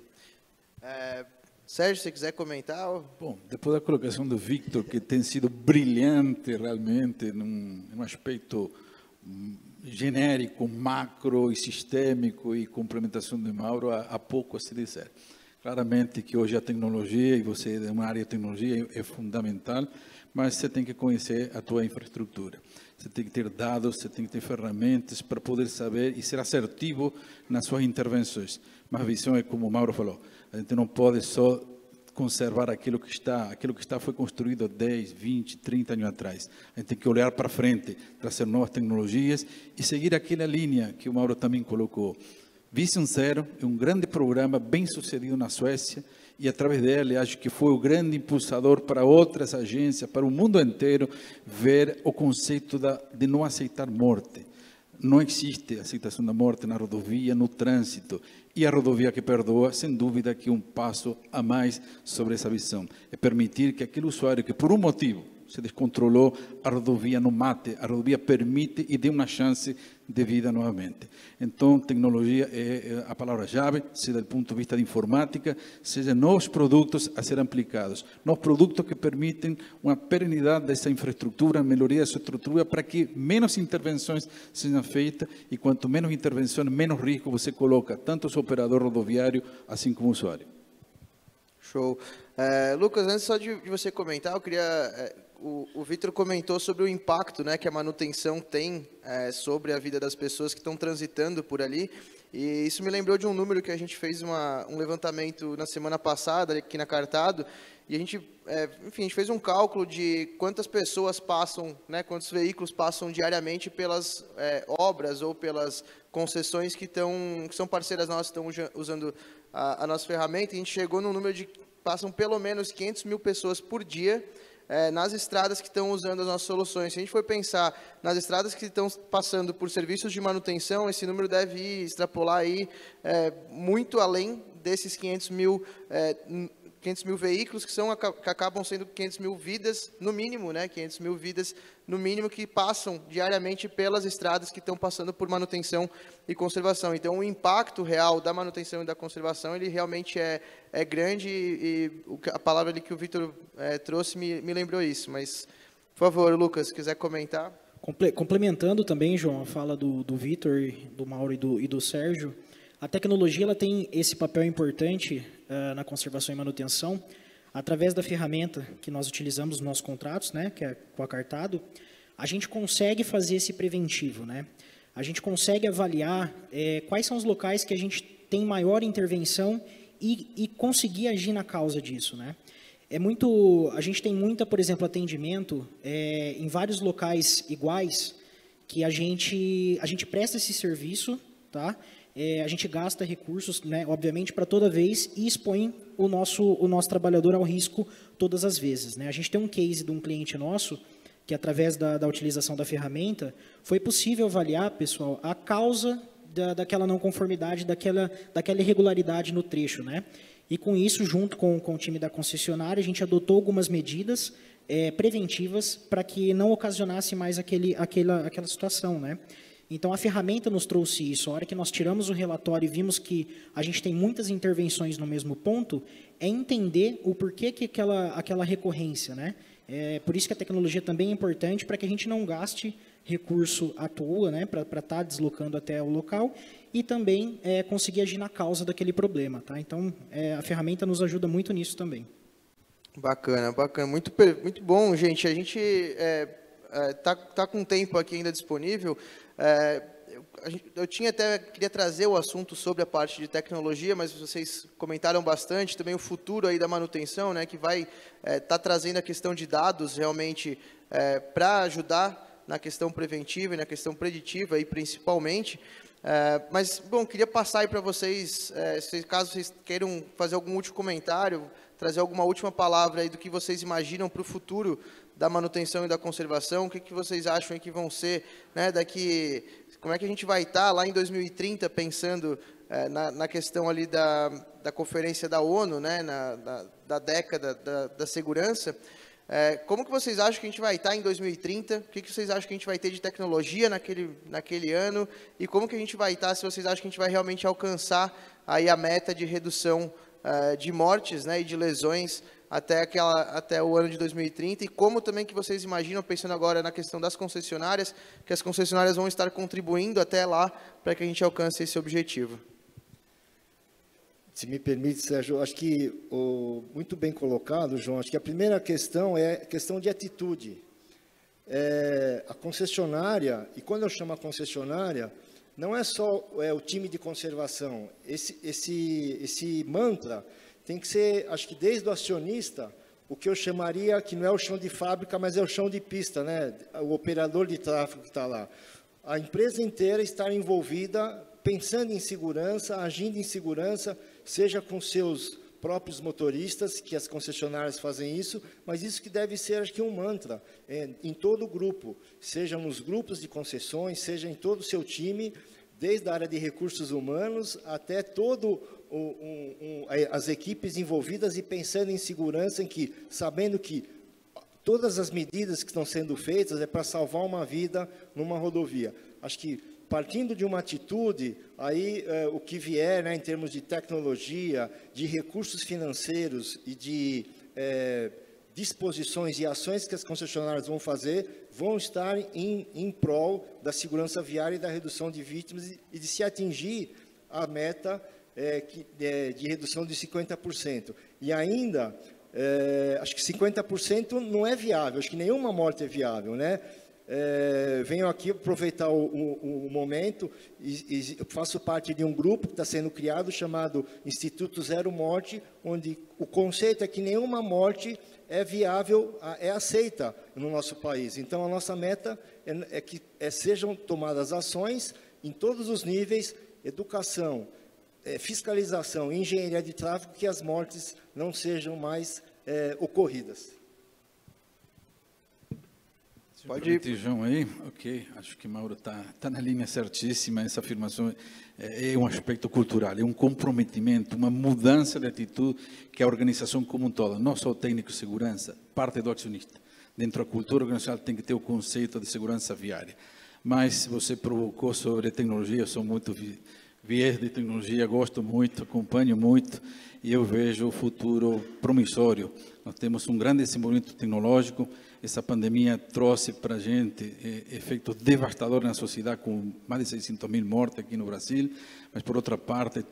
Sérgio, se você quiser comentar. Bom, depois da colocação do Victor, que tem sido brilhante realmente, num aspecto genérico, macro e sistêmico, e complementação do Mauro, há pouco a se dizer. Claramente que hoje a tecnologia, e você é uma área de tecnologia, é fundamental, mas você tem que conhecer a tua infraestrutura. Você tem que ter dados, você tem que ter ferramentas para poder saber e ser assertivo nas suas intervenções. Mas a visão é como o Mauro falou, a gente não pode só conservar aquilo que foi construído 10, 20, 30 anos atrás. A gente tem que olhar para frente, trazer novas tecnologias e seguir aquela linha que o Mauro também colocou. Vision Zero é um grande programa bem sucedido na Suécia e, através dele, acho que foi o grande impulsador para outras agências, para o mundo inteiro, ver o conceito de não aceitar morte. Não existe aceitação da morte na rodovia, no trânsito. E a rodovia que perdoa, sem dúvida, que um passo a mais sobre essa visão. É permitir que aquele usuário que, por um motivo, se descontrolou, a rodovia não mate, a rodovia permite e dê uma chance de vida novamente. Então, tecnologia é a palavra-chave, seja do ponto de vista de informática, seja novos produtos a ser aplicados, novos produtos que permitem uma perenidade dessa infraestrutura, melhoria dessa estrutura, para que menos intervenções sejam feitas e quanto menos intervenções, menos risco você coloca, tanto o operador rodoviário, assim como o usuário. Show. Lucas, antes só de você comentar, eu queria... O Vitor comentou sobre o impacto, né, que a manutenção tem sobre a vida das pessoas que estão transitando por ali. E isso me lembrou de um número que a gente fez um levantamento na semana passada, aqui na Cartado, e a gente, enfim, a gente fez um cálculo de quantas pessoas passam, né, quantos veículos passam diariamente pelas obras ou pelas concessões que são parceiras nossas, estão usando a nossa ferramenta, e a gente chegou num número de passam pelo menos 500 mil pessoas por dia nas estradas que estão usando as nossas soluções. Se a gente for pensar nas estradas que estão passando por serviços de manutenção, esse número deve extrapolar aí, muito além desses 500 mil veículos, que acabam sendo 500 mil vidas, no mínimo, né? 500 mil vidas, no mínimo, que passam diariamente pelas estradas que estão passando por manutenção e conservação. Então, o impacto real da manutenção e da conservação, ele realmente é grande, e a palavra ali que o Vitor trouxe me lembrou isso. Mas, por favor, Lucas, se quiser comentar. Complementando também, João, a fala do Vitor, do Mauro e do Sérgio, a tecnologia ela tem esse papel importante na conservação e manutenção, através da ferramenta que nós utilizamos nos nossos contratos, né, que é com a Cartado, a gente consegue fazer esse preventivo, né? A gente consegue avaliar quais são os locais que a gente tem maior intervenção e conseguir agir na causa disso, né? A gente tem por exemplo, atendimento em vários locais iguais que a gente presta esse serviço, tá? A gente gasta recursos, né, obviamente, para toda vez, e expõe o nosso trabalhador ao risco todas as vezes, né? A gente tem um case de um cliente nosso que, através da utilização da ferramenta, foi possível avaliar, pessoal, a causa daquela não conformidade, daquela irregularidade no trecho, né? E com isso, junto com o time da concessionária, a gente adotou algumas medidas preventivas para que não ocasionasse mais aquela situação, né? Então, a ferramenta nos trouxe isso. A hora que nós tiramos o relatório e vimos que a gente tem muitas intervenções no mesmo ponto, é entender o porquê que aquela recorrência, né? Por isso que a tecnologia também é importante, para que a gente não gaste recurso à toa, né, para estar deslocando até o local, e também conseguir agir na causa daquele problema, tá? Então, a ferramenta nos ajuda muito nisso também. Bacana, muito bom, gente. A gente tá com tempo aqui ainda disponível. Eu queria trazer o assunto sobre a parte de tecnologia, mas vocês comentaram bastante também o futuro aí da manutenção, né, que vai estar trazendo a questão de dados realmente para ajudar na questão preventiva e na questão preditiva, aí, principalmente. Mas, bom, queria passar aí para vocês, caso vocês queiram fazer algum último comentário, trazer alguma última palavra aí do que vocês imaginam para o futuro da manutenção e da conservação, o que vocês acham que vão ser, né, como é que a gente vai estar lá em 2030 pensando na questão ali da conferência da ONU, né, da década da segurança. Como que vocês acham que a gente vai estar em 2030? O que vocês acham que a gente vai ter de tecnologia naquele ano? E como que a gente vai estar, se vocês acham que a gente vai realmente alcançar aí a meta de redução de mortes, né, e de lesões até o ano de 2030? E como também que vocês imaginam, pensando agora na questão das concessionárias, que as concessionárias vão estar contribuindo até lá para que a gente alcance esse objetivo? Se me permite, Sérgio, acho que muito bem colocado, João. Acho que a primeira questão é a questão de atitude. A concessionária, e quando eu chamo a concessionária, não é só o time de conservação. Esse mantra tem que ser, acho que desde o acionista, o que eu chamaria, que não é o chão de fábrica, mas é o chão de pista, né? O operador de tráfego que está lá. A empresa inteira estar envolvida, pensando em segurança, agindo em segurança, seja com seus próprios motoristas, que as concessionárias fazem isso, mas isso que deve ser, acho que, um mantra em todo o grupo, seja nos grupos de concessões, seja em todo o seu time, desde a área de recursos humanos até as equipes envolvidas e pensando em segurança, sabendo que todas as medidas que estão sendo feitas é para salvar uma vida numa rodovia. Acho que, partindo de uma atitude, aí o que vier, né, em termos de tecnologia, de recursos financeiros e de disposições e ações que as concessionárias vão fazer, vão estar em prol da segurança viária e da redução de vítimas e de se atingir a meta de redução de 50%. E ainda, acho que 50% não é viável, acho que nenhuma morte é viável, né? Venho aqui aproveitar o momento e faço parte de um grupo que está sendo criado chamado Instituto Zero Morte, onde o conceito é que nenhuma morte é viável, é aceita no nosso país. Então, a nossa meta é que sejam tomadas ações em todos os níveis, educação, fiscalização, engenharia de tráfego, que as mortes não sejam mais ocorridas. Pode ir, João, aí? Ok, acho que Mauro está na linha certíssima. Essa afirmação é um aspecto cultural, é um comprometimento, uma mudança de atitude que a organização como um todo, não só o técnico de segurança, parte do acionista. Dentro da cultura organizacional tem que ter o conceito de segurança viária. Mas você provocou sobre tecnologia, eu sou muito viés de tecnologia, gosto muito, acompanho muito, e eu vejo o futuro promissório. Nós temos um grande desenvolvimento tecnológico. Essa pandemia trouxe para a gente efeitos devastadores na sociedade, com mais de 600 mil mortes aqui no Brasil, mas, por outra parte,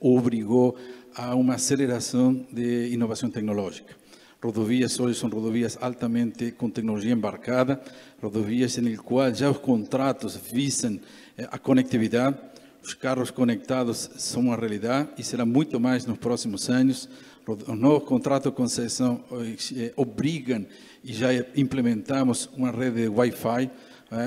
obrigou a uma aceleração de inovação tecnológica. Rodovias hoje são rodovias altamente com tecnologia embarcada, rodovias em qual já os contratos visam a conectividade. Os carros conectados são uma realidade e será muito mais nos próximos anos. Os novos contratos de concessão obrigam, e já implementamos uma rede de Wi-Fi,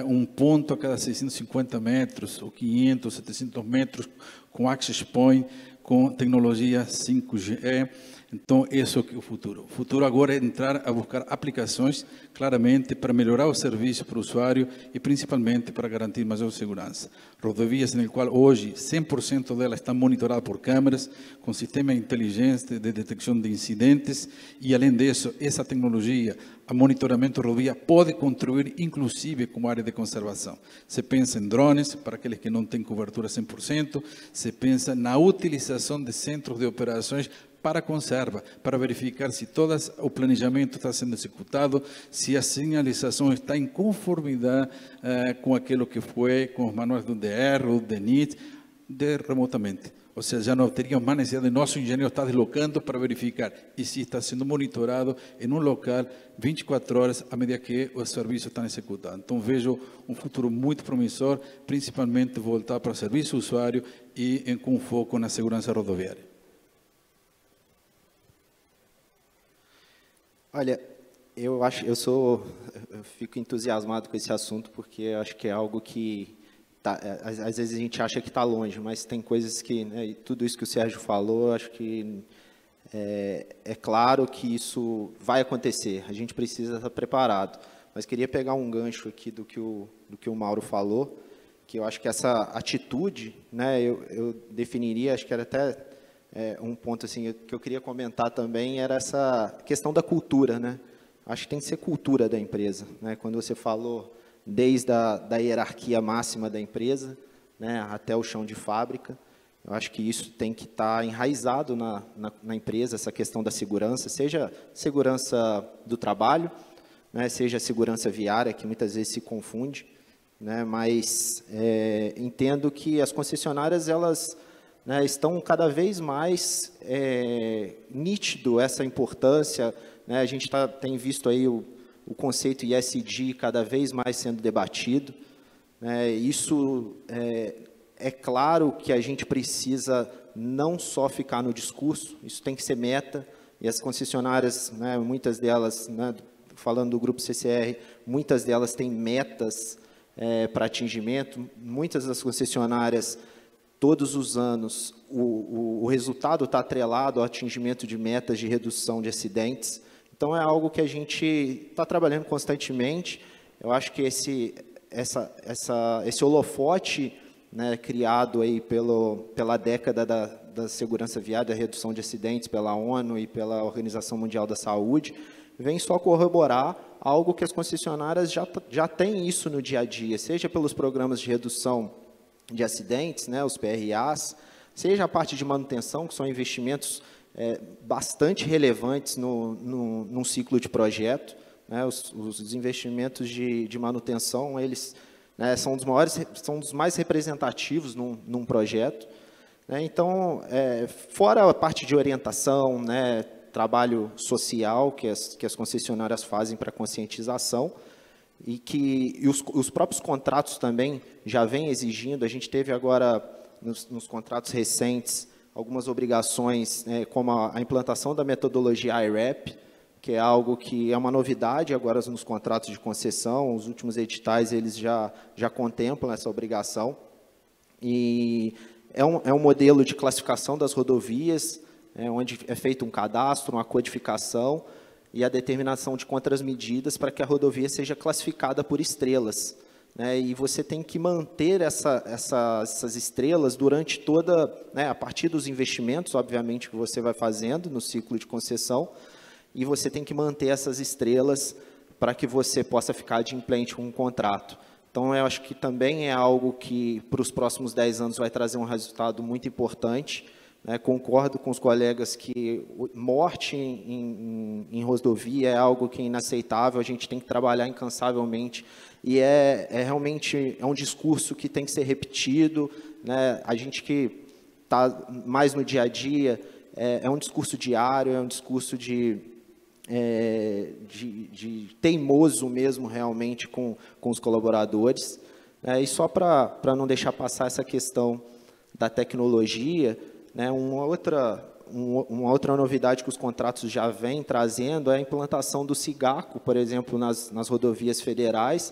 um ponto a cada 650 metros, ou 500, 700 metros, com access point, com tecnologia 5G. Então, esse é o futuro. O futuro agora é entrar a buscar aplicações, claramente, para melhorar o serviço para o usuário e, principalmente, para garantir maior segurança. Rodovias em qual hoje 100% delas estão monitoradas por câmeras, com sistema inteligente de detecção de incidentes, e, além disso, essa tecnologia, a monitoramento de rodovia, pode contribuir, inclusive, como área de conservação. Se pensa em drones, para aqueles que não têm cobertura 100%, se pensa na utilização de centros de operações para a conserva, para verificar se todo o planejamento está sendo executado, se a sinalização está em conformidade com aquilo que foi, com os manuais do DR, do DENIT, remotamente. Ou seja, já não teríamos mais necessidade de nosso engenheiro estar deslocando para verificar e se está sendo monitorado em um local 24 horas à medida que os serviços estão executados. Então, vejo um futuro muito promissor, principalmente voltar para o serviço usuário e com foco na segurança rodoviária. Olha, eu fico entusiasmado com esse assunto, porque eu acho que é algo que, às vezes a gente acha que está longe, mas tem coisas que, né, tudo isso que o Sérgio falou, acho que é claro que isso vai acontecer, a gente precisa estar preparado. Mas queria pegar um gancho aqui do que o Mauro falou, que eu acho que essa atitude, né, eu definiria, acho que era até... um ponto assim que eu queria comentar também era essa questão da cultura, né? Acho que tem que ser cultura da empresa, né? Quando você falou desde da hierarquia máxima da empresa, né, até o chão de fábrica, eu acho que isso tem que estar enraizado na empresa, essa questão da segurança, seja segurança do trabalho, né, seja segurança viária, que muitas vezes se confunde, né? Mas entendo que as concessionárias, elas, né, estão cada vez mais nítido essa importância, né? A gente tem visto aí o conceito ESG cada vez mais sendo debatido, né? Isso é claro que a gente precisa não só ficar no discurso, isso tem que ser meta, e as concessionárias, né, muitas delas, né, falando do grupo CCR, muitas delas têm metas para atingimento, muitas das concessionárias, todos os anos, o resultado está atrelado ao atingimento de metas de redução de acidentes. Então, é algo que a gente está trabalhando constantemente. Eu acho que esse holofote, né, criado aí pela década da segurança viária, da redução de acidentes pela ONU e pela Organização Mundial da Saúde, vem só corroborar algo que as concessionárias já têm isso no dia a dia, seja pelos programas de redução de acidentes, né, os PRAs, seja a parte de manutenção, que são investimentos bastante relevantes num ciclo de projeto, né, os investimentos de manutenção, eles, né, são dos mais representativos num projeto, né, então, fora a parte de orientação, né, trabalho social que as concessionárias fazem para conscientização, e os próprios contratos também já vêm exigindo. A gente teve agora, nos contratos recentes, algumas obrigações, como a implantação da metodologia IRAP, que é algo que é uma novidade agora nos contratos de concessão. Os últimos editais eles já contemplam essa obrigação. E é um modelo de classificação das rodovias, onde é feito um cadastro, uma codificação e a determinação de contramedidas para que a rodovia seja classificada por estrelas, né? E você tem que manter essas estrelas durante toda, né, a partir dos investimentos, obviamente, que você vai fazendo no ciclo de concessão, e você tem que manter essas estrelas para que você possa ficar adimplente com um contrato. Então, eu acho que também é algo que, para os próximos 10 anos, vai trazer um resultado muito importante. Concordo com os colegas que morte em rodovia é algo que é inaceitável, a gente tem que trabalhar incansavelmente, e realmente um discurso que tem que ser repetido, né? A gente que está mais no dia a dia, é um discurso diário, é um discurso de teimoso mesmo, realmente, com os colaboradores. E só para não deixar passar essa questão da tecnologia, né, uma outra novidade que os contratos já vêm trazendo é a implantação do SIGACO, por exemplo, nas rodovias federais,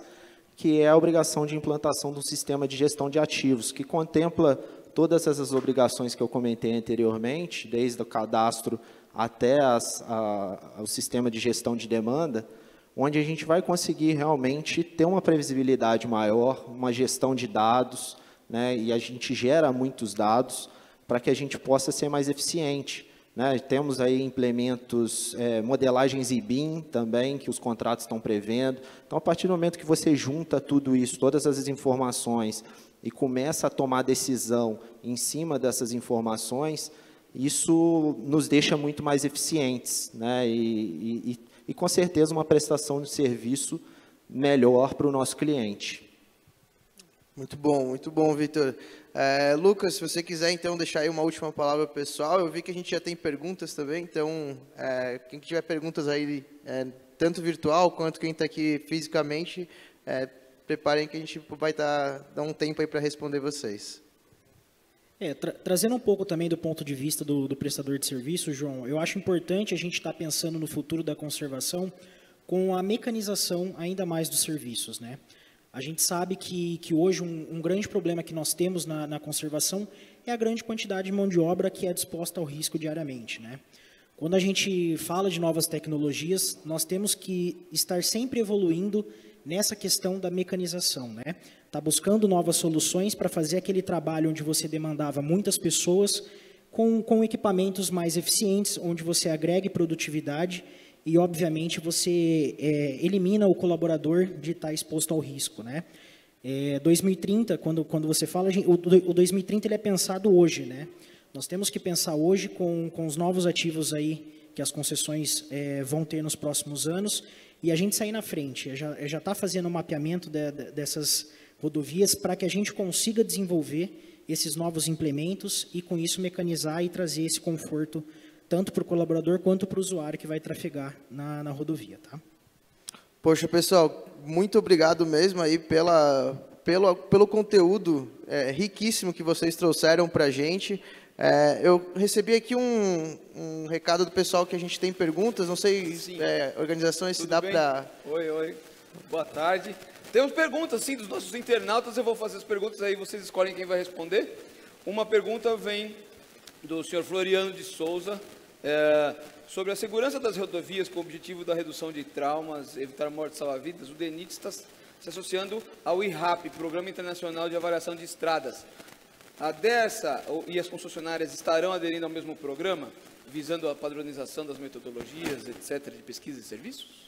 que é a obrigação de implantação do sistema de gestão de ativos, que contempla todas essas obrigações que eu comentei anteriormente, desde o cadastro até o sistema de gestão de demanda, onde a gente vai conseguir realmente ter uma previsibilidade maior, uma gestão de dados, né, e a gente gera muitos dados, para que a gente possa ser mais eficiente, né? Temos aí implementos, modelagens IBIM também, que os contratos estão prevendo. Então, a partir do momento que você junta tudo isso, todas essas informações, e começa a tomar decisão em cima dessas informações, isso nos deixa muito mais eficientes, né? E com certeza, uma prestação de serviço melhor para o nosso cliente. Muito bom, Vitor. Lucas, se você quiser, então, deixar aí uma última palavra para o pessoal. Eu vi que a gente já tem perguntas também, então, quem tiver perguntas aí, tanto virtual quanto quem está aqui fisicamente, preparem que a gente vai dar um tempo aí para responder vocês. Trazendo um pouco também do ponto de vista do prestador de serviço, João, eu acho importante a gente estar pensando no futuro da conservação com a mecanização ainda mais dos serviços, né? A gente sabe que hoje um grande problema que nós temos na conservação é a grande quantidade de mão de obra que é disposta ao risco diariamente, né? Quando a gente fala de novas tecnologias, nós temos que estar sempre evoluindo nessa questão da mecanização, né? Tá buscando novas soluções para fazer aquele trabalho onde você demandava muitas pessoas com equipamentos mais eficientes, onde você agregue produtividade e, obviamente, você elimina o colaborador de estar exposto ao risco, né? 2030, quando você fala, o 2030 ele é pensado hoje, né? Nós temos que pensar hoje com os novos ativos aí que as concessões vão ter nos próximos anos e a gente sair na frente. Já está fazendo um mapeamento dessas rodovias para que a gente consiga desenvolver esses novos implementos e, com isso, mecanizar e trazer esse conforto tanto para o colaborador quanto para o usuário que vai trafegar na rodovia, tá? Poxa, pessoal, muito obrigado mesmo aí pelo conteúdo riquíssimo que vocês trouxeram para a gente. Eu recebi aqui um recado do pessoal que a gente tem perguntas, não sei, organizações, se dá para... Oi, boa tarde. Temos perguntas, sim, dos nossos internautas, eu vou fazer as perguntas aí, vocês escolhem quem vai responder. Uma pergunta vem do senhor Floriano de Souza, sobre a segurança das rodovias com o objetivo da redução de traumas, evitar mortes salva-vidas. O DENIT está se associando ao IRAP, Programa Internacional de Avaliação de Estradas. A DERSA e as concessionárias estarão aderindo ao mesmo programa? visando a padronização das metodologias, etc., de pesquisa e serviços?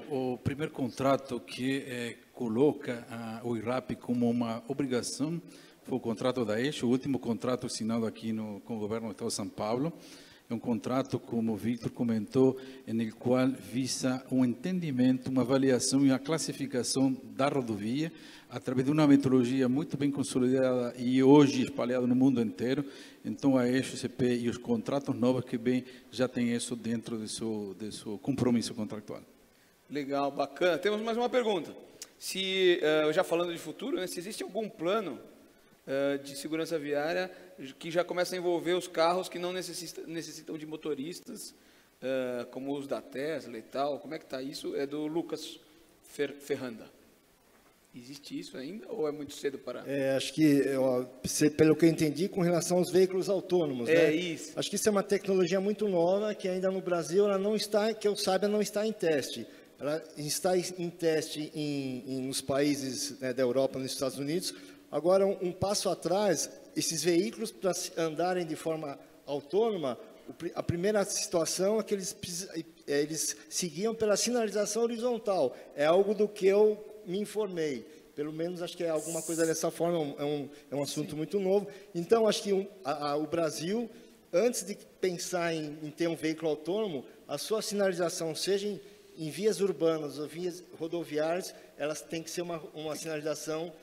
Bom, o primeiro contrato que coloca o IRAP como uma obrigação foi o contrato da Eixo, o último contrato assinado aqui com o governo do Estado de São Paulo. É um contrato, como o Victor comentou, no qual visa um entendimento, uma avaliação e uma classificação da rodovia através de uma metodologia muito bem consolidada e hoje espalhada no mundo inteiro. Então, a Eixo CP e os contratos novos que vêm já têm isso dentro de seu compromisso contratual. Legal, bacana. Temos mais uma pergunta. Já falando de futuro, né, se existe algum plano de segurança viária que já começa a envolver os carros que não necessitam de motoristas, como os da Tesla e tal. Como é que está isso? É do Lucas Ferranda. Existe isso ainda ou é muito cedo para... Acho que, pelo que eu entendi, com relação aos veículos autônomos, né? Isso. Acho que isso é uma tecnologia muito nova, que ainda no Brasil, ela não está, que eu saiba, não está em teste. Ela está em teste nos países, né, da Europa, nos Estados Unidos. Agora, um passo atrás, esses veículos, para andarem de forma autônoma, a primeira situação é que eles seguiam pela sinalização horizontal. É algo do que eu me informei. Pelo menos, acho que é alguma coisa dessa forma, é um assunto muito novo. Então, acho que o Brasil, antes de pensar em ter um veículo autônomo, a sua sinalização, seja em vias urbanas ou vias rodoviárias, elas têm que ser uma sinalização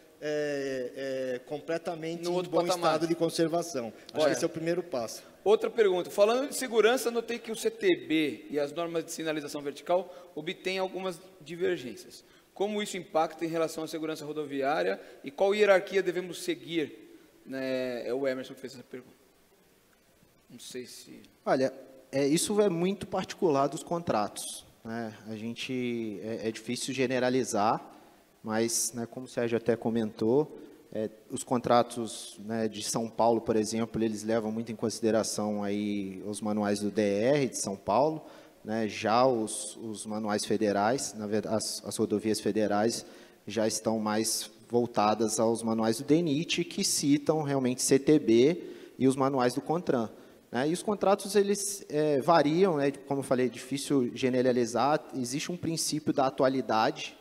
completamente em bom estado de conservação. Acho que esse é o primeiro passo. Outra pergunta. Falando de segurança, notei que o CTB e as normas de sinalização vertical obtêm algumas divergências. Como isso impacta em relação à segurança rodoviária e qual hierarquia devemos seguir? Né? É o Emerson que fez essa pergunta. Não sei se... Olha, isso é muito particular dos contratos, né? A gente, é difícil generalizar, mas, né, como o Sérgio até comentou, os contratos, né, de São Paulo, por exemplo, eles levam muito em consideração aí os manuais do DR de São Paulo, né? Já os manuais federais, na verdade, as rodovias federais já estão mais voltadas aos manuais do DENIT, que citam realmente CTB e os manuais do CONTRAN, né? E os contratos, eles variam, né? Como eu falei, é difícil generalizar, existe um princípio da atualidade,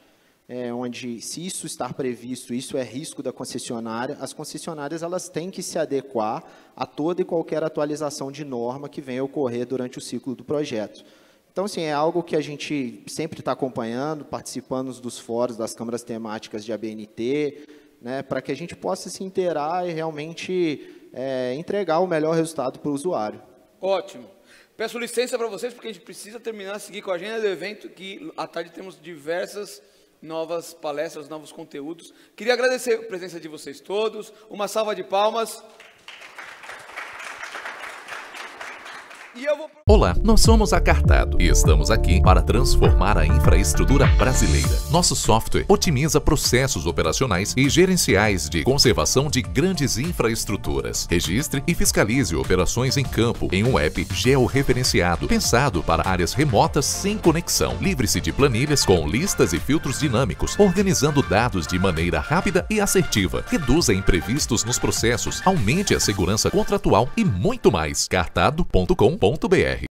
onde, se isso estar previsto, isso é risco da concessionária, as concessionárias elas têm que se adequar a toda e qualquer atualização de norma que venha a ocorrer durante o ciclo do projeto. Então, assim, é algo que a gente sempre está acompanhando, participando dos fóruns das câmaras temáticas de ABNT, né, para que a gente possa se inteirar e realmente entregar o melhor resultado para o usuário. Ótimo. Peço licença para vocês, porque a gente precisa terminar, seguir com a agenda do evento, que à tarde temos diversas novas palestras, novos conteúdos. Queria agradecer a presença de vocês todos. Uma salva de palmas. Olá, nós somos a Cartado e estamos aqui para transformar a infraestrutura brasileira. Nosso software otimiza processos operacionais e gerenciais de conservação de grandes infraestruturas. Registre e fiscalize operações em campo em um app georreferenciado, pensado para áreas remotas sem conexão. Livre-se de planilhas com listas e filtros dinâmicos, organizando dados de maneira rápida e assertiva. Reduza imprevistos nos processos, aumente a segurança contratual e muito mais. Cartado.com.br